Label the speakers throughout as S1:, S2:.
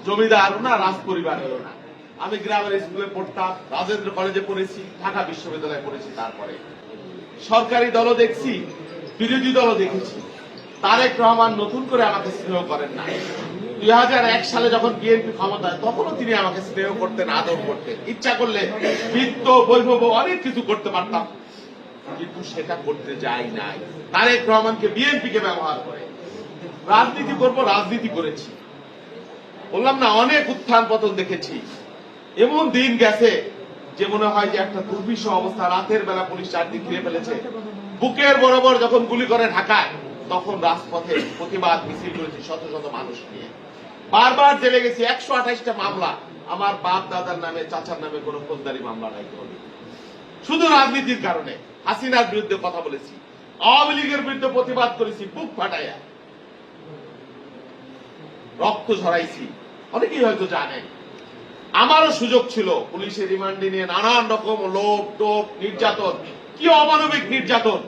S1: জমিদারও না, রাজ পরিবারেরও না। আমি গ্রামের স্কুলে পড়তাম, রাজেন্দ্র কলেজে পড়েছি, ঢাকা বিশ্ববিদ্যালয়ে পড়েছি। তারপরে সরকারি দলও দেখছি, বিরোধী দলও দেখেছি। তারেক রহমান নতুন করে আমাকে স্নেহ করেন না। 2001 সালে যখন বিএনপি ক্ষমতায়, তখনও তিনি আমাকে স্নেহ করতেন, আদর করতেন। ইচ্ছা করলে বিত্ত বৈভব অনেক কিছু করতে পারতাম, কিন্তু সেটা করতে যাই নাই। তারেক রহমানকে, বিএনপিকে ব্যবহার করে রাজনীতি করব, রাজনীতি করেছি। বললাম না, অনেক উত্থান পতন দেখেছি। এমন দিন গেছে যে মনে হয় যে একটা দুর্বিষহ অবস্থা। রাতের বেলা পুলিশ চারদিক ঘিরে ফেলেছে, বুকের বরাবর যখন গুলি করে ঢাকায়, তখন রাজপথে প্রতিবাদ মিছিল করেছি শত শত মানুষ নিয়ে। বারবার জেলে গেছি, 128টা মামলা। আমার বাপ দাদার নামে, চাচার নামে কোনো ফৌজদারি মামলা নাই। শুধু রাজনীতির কারণে হাসিনার বিরুদ্ধে কথা বলেছি, আওয়ামী লীগের বিরুদ্ধে প্রতিবাদ করেছি, বুক ফাটাইয়া রক্ত ঝরাইছি। অনেকেই হয়তো জানেন আমারও সুযোগ ছিল পুলিশের রিমান্ডে নিয়ে নানান রকম লোভ টোপ, নির্যাতন। কি অমানবিক নির্যাতন,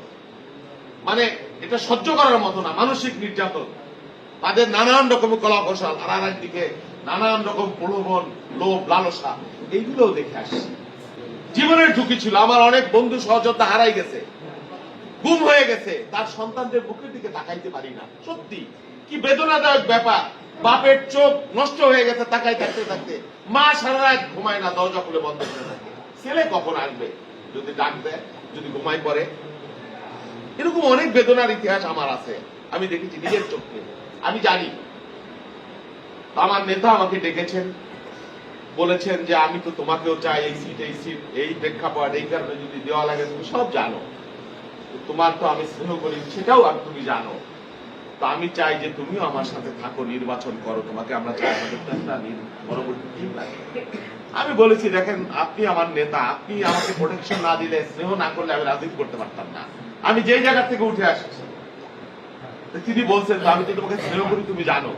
S1: মানে এটা সহ্য করার মতো না। মানসিক নির্যাতন, তাদের নানান রকম কলা কৌশল, আর একদিকে নানান রকম প্রলোভন, লোভ, লালসা, এইগুলোও দেখে আসছি। জীবনের ঝুঁকি ছিল। আমার অনেক বন্ধু সহযোদ্ধা হারাই গেছে, গুম হয়ে গেছে। তার সন্তানদের বুকের দিকে তাকাইতে পারি না। সত্যি কি বেদনাদায়ক ব্যাপার। বাপের চোখ নষ্ট হয়ে গেছে তাকাই থাকতে থাকতে। মা সারা রাত ঘুমায় না, দরজা খুলে বন্ধ করে থাকে। ছেলে কখন আসবে, যদি ডাক দেয়, যদি ঘুমায় পড়ে। এরকম অনেক বেদনার ইতিহাস আমার আছে, আমি দেখেছি নিজের চোখে। আমি জানি। আমার নেতা আমাকে ডেকেছেন, বলেছেন যে আমি তো তোমাকেও চাই, এই সিট, এই সিট, এই প্রেক্ষাপট, এই কারণে যদি দেওয়া লাগে, তুমি সব জানো। তোমার তো আমি স্নেহ করি, সেটাও তুমি জানো। তো আমি চাই যে তুমিও আমার সাথে থাকো, নির্বাচন করো, তোমাকে আমরা চাই, আমাদের পরবর্তী টিম লাগে। আমি বলেছি, দেখেন আপনি আমার নেতা, আপনি আমাকে প্রোটেকশন না দিলে, স্নেহ না করলে আমি রাজনীতি করতে পারতাম না। আমি যেই জায়গা থেকে উঠে আসছি। তিনি বলছেন আমি তো তোমাকে স্নেহ করি, তুমি জানো।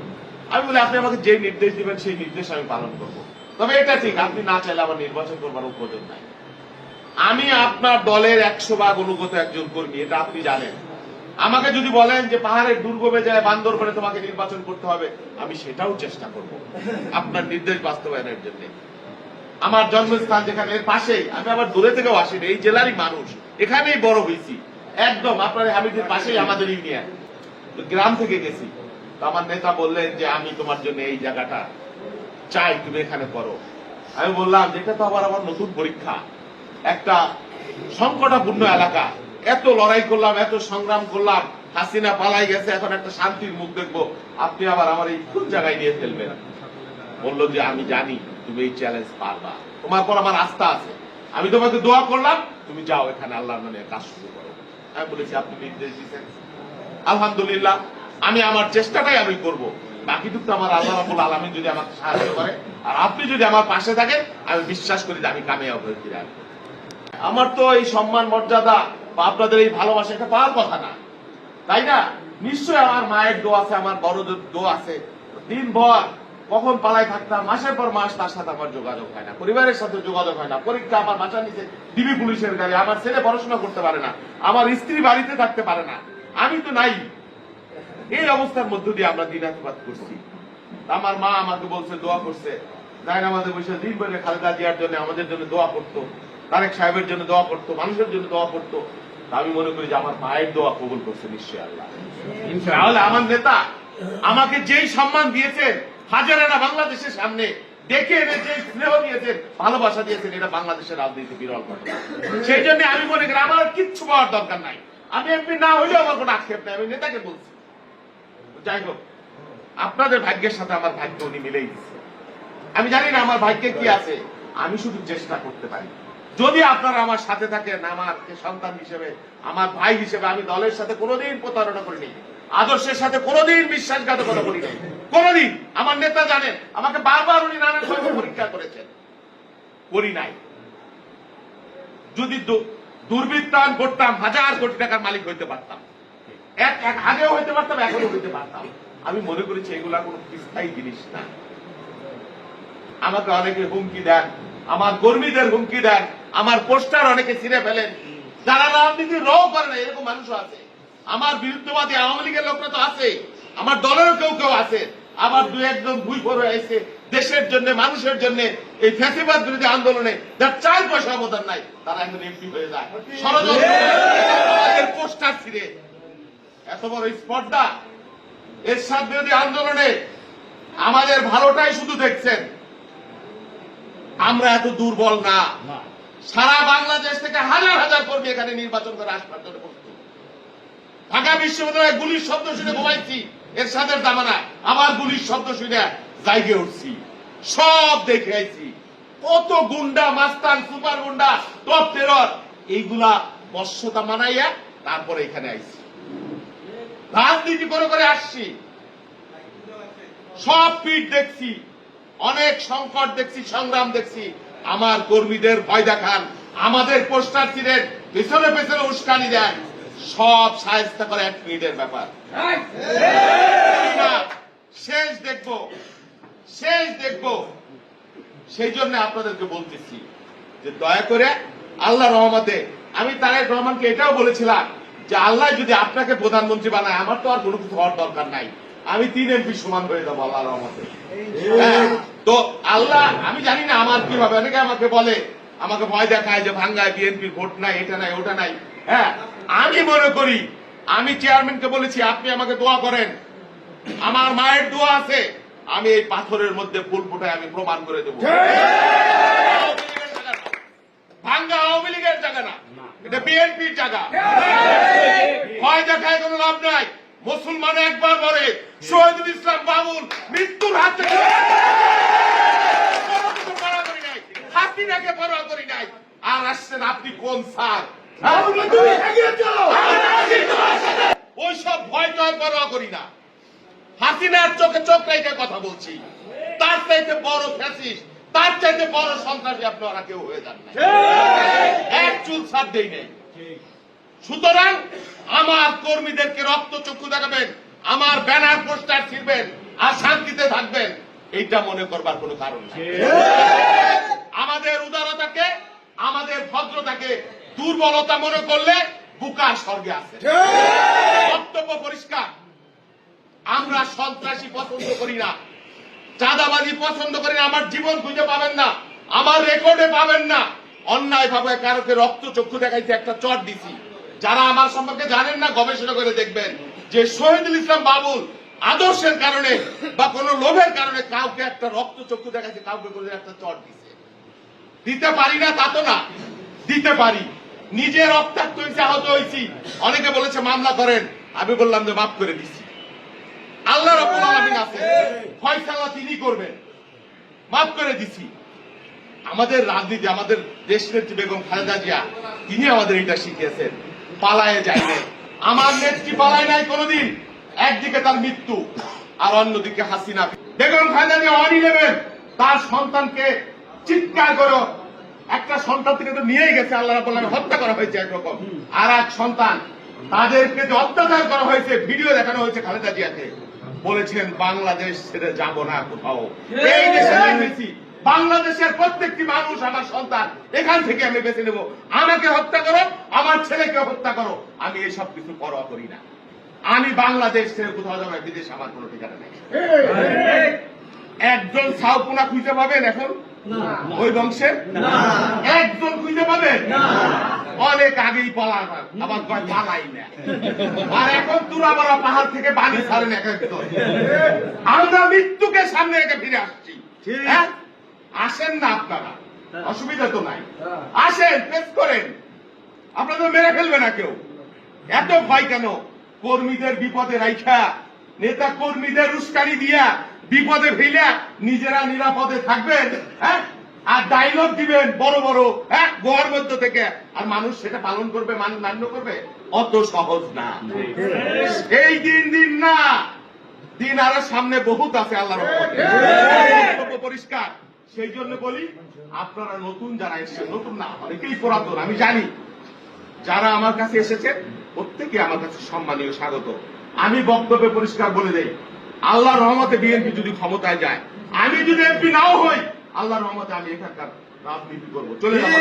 S1: আমি বলি, আপনি আমাকে যে নির্দেশ দিবেন সেই নির্দেশ আমি পালন করবো। তবে এটা ঠিক, আপনি না চাইলে আমার নির্বাচন করবার প্রয়োজন নাই। আমি আপনার দলের 100 ভাগ অনুগত একজন কর্মী, এটা আপনি জানেন। আমাকে যদি বলেন যে পাহাড়ের দুর্গমে যায় বান্দরবনে তোমাকে নির্বাচন করতে হবে, আমি সেটাও চেষ্টা করব আপনার নির্দেশ বাস্তবায়নের জন্য। আমার জন্মস্থান যেখানে, এর পাশেই, আমি আবার দূরে থেকেও আসি, এই জেলারই মানুষ, এখানেই বড় হয়েছি। একদম আপনার হামিদের পাশেই আমাদের ইউনিয়ন, গ্রাম থেকে গেছি। তো আমার নেতা বললেন যে আমি তোমার জন্য এই জায়গাটা চাই, তুমি এখানে করো। আমি বললাম যেটা তো আবার আমার নতুন পরীক্ষা, একটা সংকটাপূর্ণ এলাকা, এত লড়াই করলাম, এত সংগ্রাম করলাম, হাসিনা পালাই গেছে, এখন একটা শান্তির মুখ দেখবো, আপনি আবার আমার এই কোন জায়গায় নিয়ে ফেলবেন। বললো যে আমি জানি তুমি এই চ্যালেঞ্জ পারবা, তোমার পর আমার আস্থা আছে, আমি তোমাকে দোয়া করলাম, তুমি যাও এখানে আল্লাহর নামে কাজ শুরু করো। আমি বলেছি আপনি নির্দেশ দিচ্ছেন, আলহামদুলিল্লাহ, আমি আমার চেষ্টাটাই আমি করব। বাকিটুকু তো আমার আল্লাহ রাব্বুল আলামিন যদি আমাকে সাহায্য করে, আর আপনি যদি আমার পাশে থাকেন, আমি বিশ্বাস করি যে আমি কামিয়াব হয়ে ফিরে আসবো। আমার তো এই সম্মান মর্যাদা বা আপনাদের এই ভালোবাসা, এটা পাওয়ার কথা না, তাই না? নিশ্চয়ই আমার মায়ের দোয়া আছে, আমার বড়দের দোয়া আছে। দিনভর কখন পালাই থাকতাম, মাসের পর মাস তার সাথে আমার যোগাযোগ হয় না, পরিবারের সাথে যোগাযোগ হয় না। পরীক্ষা আমার বাঁচা নিচে ডিবি পুলিশের গাড়ি, আমার ছেলে পড়াশোনা করতে পারে না, আমার স্ত্রী বাড়িতে থাকতে পারে না, আমি তো নাই। এই অবস্থার মধ্য দিয়ে আমরা দিনাতিপাত করছি। আমার মা আমাকে বলছে, দোয়া করছে, যাই আমাদের বসে দিন বলে খালেদা জিয়ার জন্য, আমাদের জন্য দোয়া করতো, তারেক সাহেবের জন্য দোয়া করতো, মানুষের জন্য দোয়া করতো। আমি মনে করি যে আমার মায়ের দোয়া কবুল করছে নিশ্চয়ই আল্লাহ। তাহলে আমার নেতা আমাকে যেই সম্মান দিয়েছেন, হাজারানা বাংলাদেশের সামনে ডেকে এনে যে স্নেহ দিয়েছেন, ভালোবাসা দিয়েছেন, এটা বাংলাদেশের রাজনীতি বিরল ঘটনা। সেই জন্য আমি মনে করি আমার কিচ্ছু পাওয়ার দরকার নাই। আমি এমপি না হইলেও আমার কোনো আক্ষেপ নাই, আমি নেতাকে বলছি। যাই হোক, আপনাদের ভাগ্যের সাথে আমার ভাগ্য উনি মিলেই দিচ্ছে। আমি জানি না আমার ভাগ্যে কি আছে, আমি শুধু চেষ্টা করতে পারি। যদি আপনারা আমার সাথে থাকেন, আমার সন্তান হিসেবে, আমার ভাই হিসেবে, আমি দলের সাথে কোনোদিন প্রতারণা করিনি, আদর্শের সাথে কোনোদিন বিশ্বাসঘাতকতা করিনি, কোনোদিন। আমার নেতা জানেন, আমাকে বারবার উনি নানান ভাবে পরীক্ষা করেছেন, করি নাই। যদি দুর্বৃত্তায়ন করতাম, 1000 কোটি টাকার মালিক হইতে পারতাম, এক আগেও হইতে পারতাম, এখনো হইতে পারতাম। আমি মনে করেছি এগুলা কোনো স্থায়ী জিনিস না। আমাকে অনেকে হুমকি দেন, আমার কর্মীদের হুমকি দেন, আমার পোস্টার অনেকে ছিঁড়ে ফেলেন, যারা রাজনীতির রও করে না, এরকম মানুষও আছে। আমার বিরুদ্ধবাদী আওয়ামী লীগের লোকরা তো আছে, আমার দলেরও কেউ কেউ আছে, আবার দু একজন ভুই করে এসে দেশের জন্য, মানুষের জন্য, এই ফ্যাসিবাদ বিরোধী আন্দোলনে যার 4 পয়সা অবদান নাই, তারা এখন এমপি হয়ে যায় ষড়যন্ত্র আমাদের পোস্টার ছিঁড়ে। এত বড় স্পর্ধা এরশাদ বিরোধী আন্দোলনে আমাদের ভালোটাই শুধু দেখছেন। আমরা এত দুর্বল না। সারা বাংলাদেশ থেকে হাজার হাজার কর্মী এখানে নির্বাচন করে আসবার জন্য প্রস্তুত। ঢাকা বিশ্ববিদ্যালয়ে গুলির শব্দ শুনে ঘুমাইছি এরশাদের জামানায়, আবার গুলির শব্দ শুনে জায়গে উঠছি, সব দেখে আইছি। কত গুন্ডা, মাস্তান, সুপার গুন্ডা, টপ টেরর, এইগুলা বশ্যতা মানাইয়া তারপরে এখানে আইছি। রাজনীতি করে করে আসছি, সব পিঠ দেখছি, অনেক সংকট দেখছি, সংগ্রাম দেখছি। আমার কর্মীদের ভয় দেখান, আমাদের পোস্টার ছিলেন, পেছনে পেছনে উস্কানি দেন, সব সাহায্য করে 1 মিনিটের ব্যাপার। শেষ দেখব, শেষ দেখব। সেই জন্য আপনাদেরকে বলতেছি যে দয়া করে আল্লাহ রহমতে, আমি তারেক রহমানকে এটাও বলেছিলাম যে আল্লাহ যদি আপনাকে প্রধানমন্ত্রী বানায়, আমার তো আর কোনো কিছু হওয়ার দরকার নাই, আমি 3 এমপি সমান হয়ে যাবো আল্লাহ রহমতে। তো আল্লাহ, আমি জানি না আমার কি হবে। অনেকে আমাকে বলে, আমাকে ভয় দেখায় যে ভাঙ্গায় বিএনপির ভোট নাই, এটা নাই, ওটা নাই। হ্যাঁ, আমি মনে করি, আমি চেয়ারম্যানকে বলেছি আপনি আমাকে দোয়া করেন, আমার মায়ের দোয়া আছে, আমি এই পাথরের মধ্যে ফুল ফুটায় আমি প্রমাণ করে দেবো ভাঙ্গা আওয়ামী লীগের জায়গা না, এটা বিএনপির জায়গা। ভয় দেখায় কোনো লাভ নাই। মুসলমান একবার বলে শহীদুল ইসলাম বাবুল মৃত্যুর হাত থেকে পরোয়া করি নাই, হাসিনাকে পরোয়া করি নাই। আর আসছেন আপনি কোন স্যার? ওই সব ভয় টয় পরোয়া করি না। হাসিনার চোখে চোখ রেখে কথা বলছি। তার চাইতে বড় ফ্যাসিস্ট, তার চাইতে বড় সন্ত্রাসী আপনারা কেউ হয়ে যান না। এক চুল ছাড় দেই নেই। সুতরাং আমার কর্মীদেরকে রক্ত চক্ষু দেখাবেন, আমার ব্যানার পোস্টার ছিড়বেন আর শান্তিতে থাকবেন, এইটা মনে করবার কোনো কারণ নেই। আমাদের উদারতাকে, আমাদের ভদ্রতাকে দুর্বলতা মনে করলে বুকা স্বর্গে আছে। বক্তব্য পরিষ্কার, আমরা সন্ত্রাসী পছন্দ করি না, চাঁদাবাজি পছন্দ করি না। আমার জীবন খুঁজে পাবেন না, আমার রেকর্ডে পাবেন না অন্যায় ভাবে কারোকে রক্ত চক্ষু দেখাইতে একটা চট দিছি। যারা আমার সম্পর্কে জানেন না, গবেষণা করে দেখবেন যে শহীদুল ইসলাম বাবুল আদর্শের কারণে বা কোন লোভের কারণে কাউকে একটা রক্ত চক্ষু দেখাইছে, কাউকে করে একটা চট দিছে। দিতে পারি না তা তো না, দিতে পারি। নিজে রক্তাক্ত হয়েছে, আহত হয়েছি। অনেকে বলেছে মামলা করেন, আমি বললাম যে মাফ করে দিছি। আল্লাহ রাব্বুল আলামিন আছে, ফয়সালা তিনি করবেন, মাফ করে দিছি। আমাদের রাজনীতি, আমাদের দেশনেত্রী বেগম খালেদা জিয়া, তিনি আমাদের এটা শিখিয়েছেন, পালায়ে যায় নাই। আমার নেত্রী পালায় নাই কোনোদিন। একদিকে তার মৃত্যু আর অন্যদিকে হাসিনা। বেগম খালেদা জিয়া 111 তার সন্তানকে চিৎকার করো, একটা সন্তান থেকে তো নিয়েই গেছে, আল্লাহ রাব্বুল আলামিন হত্যা করা হয়েছে একরকম। আর এক সন্তান, তাদেরকে যে অত্যাচার করা হয়েছে, ভিডিও দেখানো হয়েছে খালেদা জিয়াকে, বলেছেন বাংলাদেশ ছেড়ে যাব না কোথাও, এই দেশে জন্মেছি, বাংলাদেশের প্রত্যেকটি মানুষ আমার সন্তান, এখান থেকে আমি বেছে নেব। আমাকে হত্যা করো, আমার ছেলেকে হত্যা করো, আমি এসব কিছু পরোয়া করি না। আমি বাংলাদেশ ছেড়ে কোথাও যাবো, বিদেশ আমার কোনো ঠিকানা নেই। একজন সাউপুনা খুঁজে পাবেন এখন ওই বংশের? একজন খুঁজে পাবেন? অনেক আগেই পালান, আবার পালাই না। আর এখন তুরাবাড়া পাহাড় থেকে বাড়ি ছাড়েন এক একজন। আমরা মৃত্যুকে সামনে রেখে ফিরে আসছি। হ্যাঁ, আসেন না আপনারা, অসুবিধা তো নাই, আসেন, পেশ করেন, আপনাদের মেরে ফেলবে না কেউ। এত ভয় কেন? কর্মীদের বিপদে রাইখা, নেতা কর্মীদের উস্কানি দিয়া বিপদে ফেলা নিজেরা নিরাপদে থাকবেন, হ্যাঁ, আর ডায়লগ দিবেন বড় বড়, হ্যাঁ, গোয়ার মধ্য থেকে, আর মানুষ সেটা পালন করবে, মান্য করবে? অত সহজ না। এই দিন না, দিন আরো সামনে বহুত আছে আল্লাহর রহমতে। পরিষ্কার। সেই জন্য বলি, আপনারা নতুন যারা এসেছেন, নতুন না, অনেকেই পুরাতন, আমি জানি। যারা আমার কাছে এসেছে প্রত্যেকে আমার কাছে সম্মানীয়, স্বাগত। আমি বক্তব্যে পরিষ্কার বলে দেই, আল্লাহর রহমতে বিএনপি যদি ক্ষমতায় যায়, আমি যদি এমপি নাও হই, আল্লাহর রহমতে আমি এখানকার রাজনীতি করবো, চলে যাবো,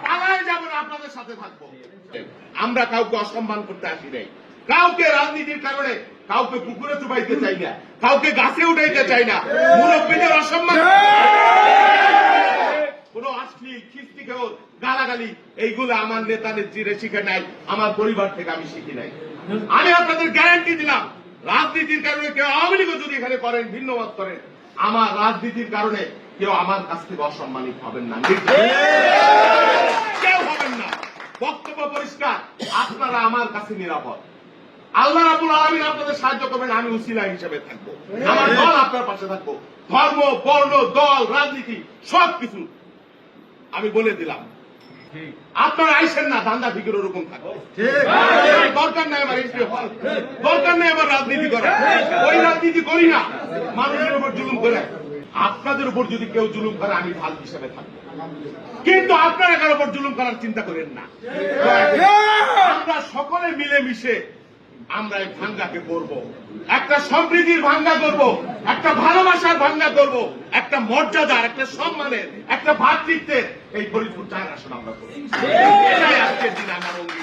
S1: পালায় যাবো না, আপনাদের সাথে থাকবো। আমরা কাউকে অসম্মান করতে আসি নাই, কাউকে রাজনীতির কারণে কাউকে পুকুরে চুবাইতে চাই না, কাউকে গাছে উঠাইতে চাই না, মুরব্বীদের অসম্মান, কোন অশ্লীল খিস্তি কেউ গালাগালি এইগুলো আমার নেতা নেত্রীরা শিখে নাই, আমার পরিবার থেকে আমি শিখি নাই। আমি আপনাদের গ্যারান্টি দিলাম, রাজনীতির কারণে কেউ আওয়ামী লীগও যদি এখানে করেন, ভিন্ন মত করেন, আমার রাজনীতির কারণে কেউ আমার কাছ থেকে অসম্মানিত হবেন না, কেউ হবেন না। বক্তব্য পরিষ্কার, আপনারা আমার কাছে নিরাপদ। আল্লাহ রাব্বুল আলামিন আপনাদের সাহায্য করবেন, আমি উসিলা হিসেবে থাকবো, আমার দল আপনার পাশে থাকবো। ধর্ম, বর্ণ, দল, রাজনীতি সবকিছু আমি বলে দিলাম। আপনারা আইসেন না ধান্দা ফিকির ওরকম থাকবে, দরকার নাই আমার দরকার নেই আমার রাজনীতি করা, ওই রাজনীতি করি না, মানুষের উপর জুলুম করে। আপনাদের উপর যদি কেউ জুলুম করে আমি ঢাল হিসেবে থাকবো, কিন্তু আপনারা কারোর উপর জুলুম করার চিন্তা করেন না। আমরা সকলে মিলেমিশে আমরা এই ভাঙ্গাকে করব, একটা সম্প্রীতির ভাঙ্গা করব, একটা ভালোবাসার ভাঙ্গা করব, একটা মর্যাদার, একটা সম্মানের, একটা ভ্রাতৃত্বের এই ফরিদপুর 4 আসন আমরা করব। এটাই আজকের দিন আমার অঙ্গীকার।